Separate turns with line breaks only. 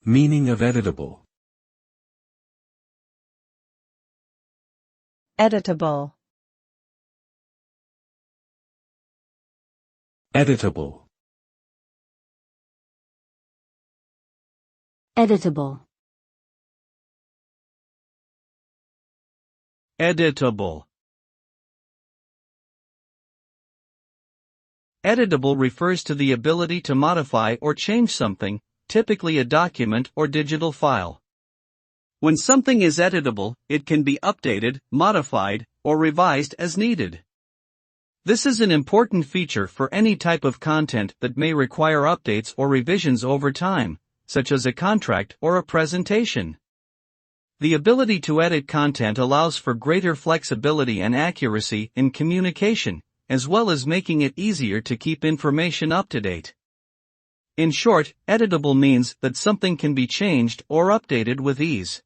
Meaning of editable.
Editable.
Editable.
Editable.
Editable. Editable refers to the ability to modify or change something, typically a document or digital file. When something is editable, it can be updated, modified, or revised as needed. This is an important feature for any type of content that may require updates or revisions over time, such as a contract or a presentation. The ability to edit content allows for greater flexibility and accuracy in communication, as well as making it easier to keep information up to date. In short, editable means that something can be changed or updated with ease.